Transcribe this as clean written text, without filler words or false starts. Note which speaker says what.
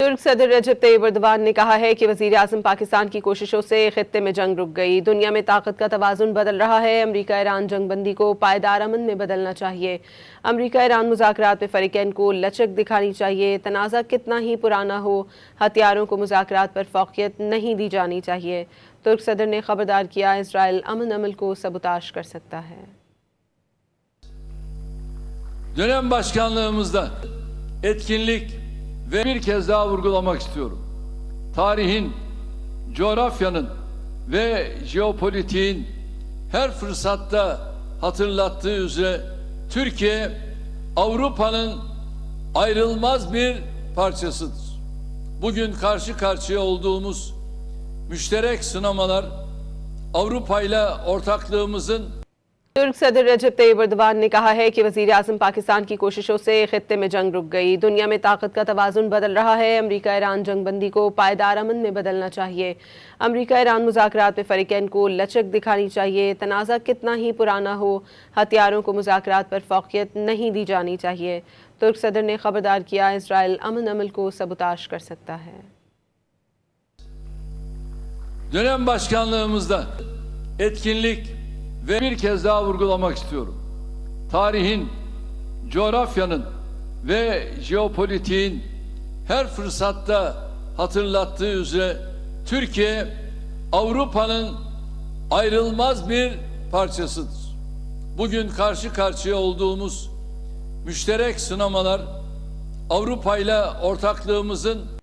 Speaker 1: तुर्क सदर रजब Tayyip Erdogan ने कहा है कि वज़ीर-ए-आज़म पाकिस्तान की कोशिशों से खित्ते में जंग रुक गई। दुनिया में ताकत का तवाज़ुन बदल रहा है। अमरीका ईरान जंगबंदी को पायदार अमन में बदलना चाहिए। अमरीका ईरान मुज़ाकरात में फ़रीक़ैन को लचक दिखानी चाहिए। तनाज़ा कितना ही पुराना हो, हथियारों को मुज़ाकरात पर फ़ौक़ियत नहीं दी जानी चाहिए। तुर्क सदर ने खबरदार किया, इजराइल अमन अमल को सबुताज कर सकता है।
Speaker 2: Dönem başkanlığımızda etkinlik ve bir kez daha vurgulamak istiyorum. Tarihin, coğrafyanın ve jeopolitiğin her fırsatta hatırlattığı üzere Türkiye Avrupa'nın ayrılmaz bir parçasıdır. Bugün karşı karşıya olduğumuz müşterek sınamalar Avrupa ile ortaklığımızın
Speaker 1: तुर्क सदर रजब Tayyip Erdogan ने कहा है कि वज़ीर-ए-आज़म पाकिस्तान की कोशिशों से खित्ते में जंग रुक गई। दुनिया में ताकत का तवाज़ुन बदल रहा है। अमरीका ईरान जंगबंदी को पायदार अमन में बदलना चाहिए। अमरीका ईरान मुज़ाकरात में फ़रीक़ैन को लचक दिखानी चाहिए। तनाज़ा कितना ही पुराना हो, हथियारों को मुज़ाकरात पर फ़ौक़ियत नहीं दी जानी चाहिए। तुर्क सदर ने खबरदार किया, इजराइल अमन अमल को सबुताज कर सकता है।
Speaker 2: Dönem başkanlığımızda etkinlik ve bir kez daha vurgulamak istiyorum. Tarihin, coğrafyanın ve jeopolitiğin her fırsatta hatırlattığı üzere Türkiye Avrupa'nın ayrılmaz bir parçasıdır. Bugün karşı karşıya olduğumuz müşterek sınamalar Avrupa ile ortaklığımızın